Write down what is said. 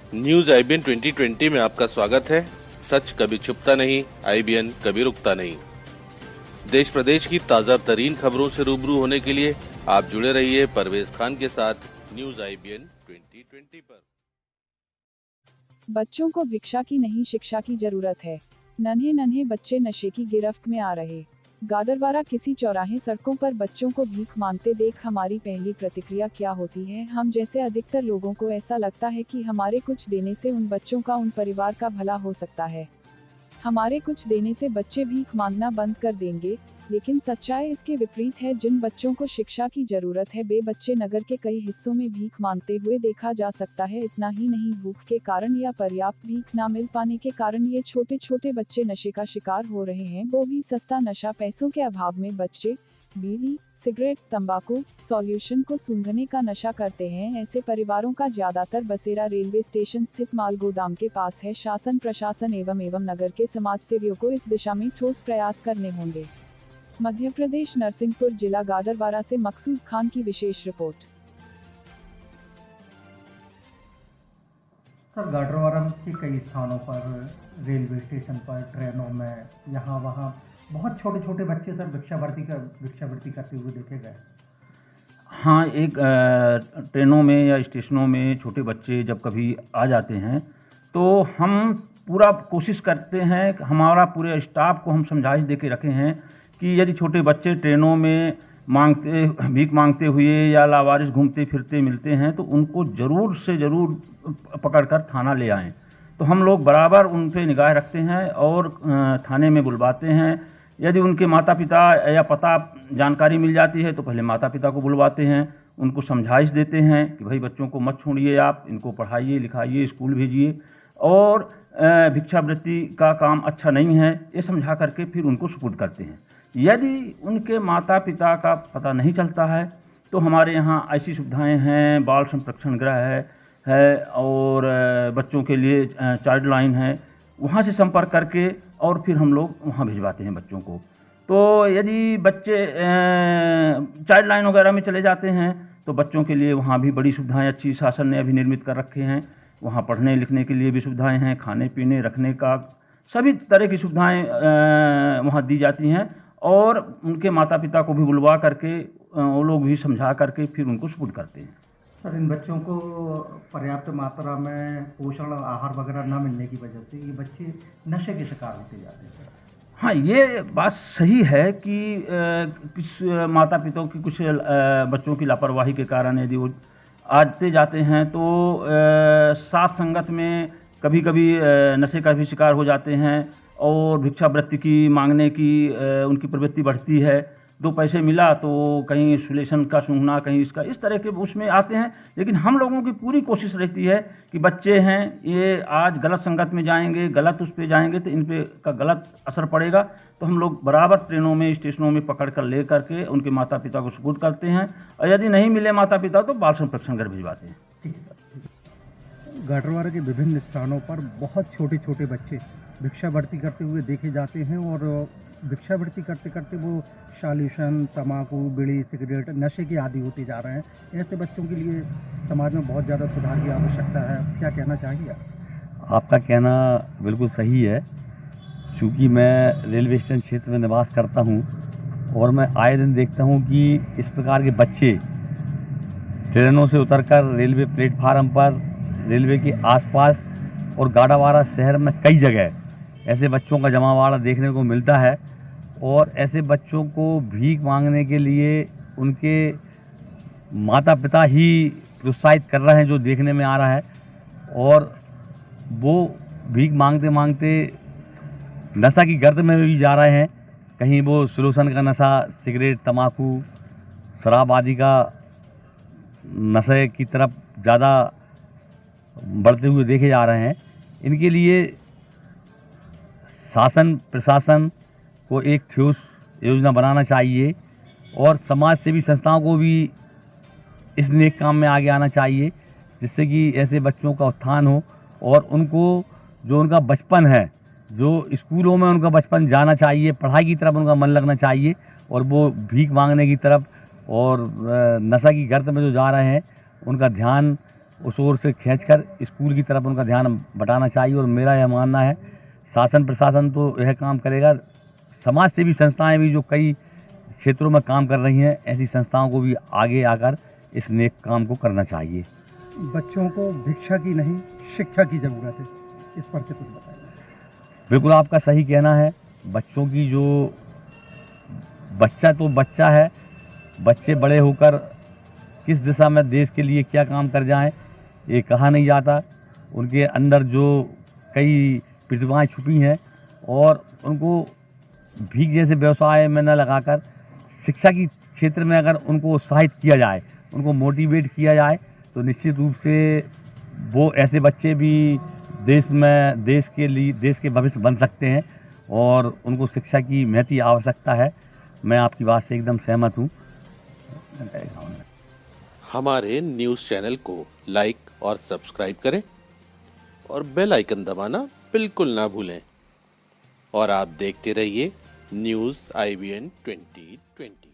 News IBN 2020 में आपका स्वागत है। सच कभी छुपता नहीं, आईबीएन कभी रुकता नहीं। देश प्रदेश की ताजा तरीन खबरों से रूबरू होने के लिए आप जुड़े रहिए परवेज खान के साथ न्यूज आईबीएन 2020 पर। बच्चों को भिक्षा की नहीं शिक्षा की जरूरत है। नन्हे नन्हे बच्चे नशे की गिरफ्त में आ रहे। गाडरवारा किसी चौराहे सड़कों पर बच्चों को भीख मांगते देख हमारी पहली प्रतिक्रिया क्या होती है? हम जैसे अधिकतर लोगों को ऐसा लगता है कि हमारे कुछ देने से उन बच्चों का, उन परिवार का भला हो सकता है। हमारे कुछ देने से बच्चे भीख मांगना बंद कर देंगे, लेकिन सच्चाई इसके विपरीत है। जिन बच्चों को शिक्षा की जरूरत है, वे बच्चे नगर के कई हिस्सों में भीख मांगते हुए देखा जा सकता है। इतना ही नहीं, भूख के कारण या पर्याप्त भीख न मिल पाने के कारण ये छोटे छोटे बच्चे नशे का शिकार हो रहे हैं, वो भी सस्ता नशा। पैसों के अभाव में बच्चे बीड़ी, सिगरेट, तंबाकू, सॉल्यूशन को सूंघने का नशा करते हैं। ऐसे परिवारों का ज्यादातर बसेरा रेलवे स्टेशन स्थित माल गोदाम के पास है। शासन, प्रशासन एवं नगर के समाजसेवियों को इस दिशा में ठोस प्रयास करने होंगे। मध्य प्रदेश, नरसिंहपुर जिला, गाडरवारा से मकसूद खान की विशेष रिपोर्ट। सर, गाडरवारा के कई स्थानों पर, रेलवे स्टेशन पर, ट्रेनों में, यहाँ वहाँ बहुत छोटे छोटे बच्चे सर भिक्षावृत्ति करते हुए देखे गए। हाँ, एक ट्रेनों में या स्टेशनों में छोटे बच्चे जब कभी आ जाते हैं तो हम पूरा कोशिश करते हैं, हमारा पूरे स्टाफ को हम समझाइश दे के रखे हैं कि यदि छोटे बच्चे ट्रेनों में भीख मांगते हुए या लावारिस घूमते फिरते मिलते हैं तो उनको ज़रूर से ज़रूर पकड़कर थाना ले आएं। तो हम लोग बराबर उन पे निगाह रखते हैं और थाने में बुलवाते हैं। यदि उनके माता पिता या पता जानकारी मिल जाती है तो पहले माता पिता को बुलवाते हैं, उनको समझाइश देते हैं कि भाई बच्चों को मत छोड़िए, आप इनको पढ़ाइए लिखाइए, स्कूल भेजिए, और भिक्षावृत्ति का काम अच्छा नहीं है, ये समझा करके फिर उनको सुपुर्द करते हैं। यदि उनके माता पिता का पता नहीं चलता है तो हमारे यहाँ ऐसी सुविधाएं हैं, बाल संरक्षण गृह है और बच्चों के लिए चाइल्ड लाइन है, वहाँ से संपर्क करके और फिर हम लोग वहाँ भिजवाते हैं बच्चों को। तो यदि बच्चे चाइल्ड लाइन वगैरह में चले जाते हैं तो बच्चों के लिए वहाँ भी बड़ी सुविधाएं अच्छी शासन ने अभी निर्मित कर रखे हैं। वहाँ पढ़ने लिखने के लिए भी सुविधाएं हैं, खाने पीने रखने का सभी तरह की सुविधाएं वहाँ दी जाती हैं, और उनके माता पिता को भी बुलवा करके वो लोग भी समझा करके फिर उनको सुपुर्द करते हैं। सर, इन बच्चों को पर्याप्त मात्रा में पोषण आहार वगैरह न मिलने की वजह से ये बच्चे नशे के शिकार होते जाते हैं। हाँ, ये बात सही है कि कुछ माता पिता की, कुछ बच्चों की लापरवाही के कारण यदि वो आते जाते हैं तो साथ संगत में कभी कभी नशे का भी शिकार हो जाते हैं और भिक्षावृत्ति की मांगने की उनकी प्रवृत्ति बढ़ती है। दो पैसे मिला तो कहीं सुलेशन का सूंघना, कहीं इसका, इस तरह के उसमें आते हैं। लेकिन हम लोगों की पूरी कोशिश रहती है कि बच्चे हैं, ये आज गलत संगत में जाएंगे, गलत उस पे जाएंगे तो इन पे का गलत असर पड़ेगा। तो हम लोग बराबर ट्रेनों में, स्टेशनों में पकड़ कर ले करके उनके माता पिता को सुपुर्द करते हैं, और यदि नहीं मिले माता पिता तो बाल संरक्षण गृह भिजवाते हैं। ठीक है सर। गाडरवारा के विभिन्न स्थानों पर बहुत छोटे छोटे बच्चे भिक्षावृत्ति करते हुए देखे जाते हैं, और भिक्षावृत्ति करते करते वो सॉल्यूशन, तम्बाकू, बीड़ी, सिगरेट, नशे के आदी होते जा रहे हैं। ऐसे बच्चों के लिए समाज में बहुत ज़्यादा सुधार की आवश्यकता है। क्या कहना चाहिए? आपका कहना बिल्कुल सही है। चूँकि मैं रेलवे स्टेशन क्षेत्र में निवास करता हूँ और मैं आए दिन देखता हूँ कि इस प्रकार के बच्चे ट्रेनों से उतरकर रेलवे प्लेटफार्म पर, रेलवे के आसपास और गाडरवारा शहर में कई जगह ऐसे बच्चों का जमावड़ा देखने को मिलता है। और ऐसे बच्चों को भीख मांगने के लिए उनके माता पिता ही प्रोत्साहित कर रहे हैं, जो देखने में आ रहा है। और वो भीख मांगते मांगते नशा की गर्त में भी जा रहे हैं। कहीं वो सुलोसन का नशा, सिगरेट, तम्बाकू, शराब आदि का नशे की तरफ ज़्यादा बढ़ते हुए देखे जा रहे हैं। इनके लिए शासन प्रशासन को एक ठोस योजना बनाना चाहिए और समाज सेवी संस्थाओं को भी इस नेक काम में आगे आना चाहिए, जिससे कि ऐसे बच्चों का उत्थान हो और उनको जो उनका बचपन है, जो स्कूलों में उनका बचपन जाना चाहिए, पढ़ाई की तरफ उनका मन लगना चाहिए, और वो भीख मांगने की तरफ और नशा की गर्त में जो जा रहे हैं उनका ध्यान उस ओर से खींचकर स्कूल की तरफ उनका ध्यान बटाना चाहिए। और मेरा यह मानना है शासन प्रशासन तो यह काम करेगा, समाज सेवी संस्थाएं भी जो कई क्षेत्रों में काम कर रही हैं, ऐसी संस्थाओं को भी आगे आकर इस नेक काम को करना चाहिए। बच्चों को भिक्षा की नहीं शिक्षा की ज़रूरत है, इस पर से कुछ बताइए। बिल्कुल आपका सही कहना है। बच्चों की जो बच्चा तो बच्चा है, बच्चे बड़े होकर किस दिशा में देश के लिए क्या काम कर जाएं ये कहा नहीं जाता। उनके अंदर जो कई प्रतिभाएं छुपी हैं और उनको भीख जैसे व्यवसाय में न लगाकर शिक्षा की क्षेत्र में अगर उनको उत्साहित किया जाए, उनको मोटिवेट किया जाए, तो निश्चित रूप से वो ऐसे बच्चे भी देश में देश के भविष्य बन सकते हैं और उनको शिक्षा की महती आवश्यकता है। मैं आपकी बात से एकदम सहमत हूँ। हमारे न्यूज़ चैनल को लाइक और सब्सक्राइब करें और बेल आइकन दबाना बिल्कुल ना भूलें। और आप देखते रहिए न्यूज़ IBN 2020।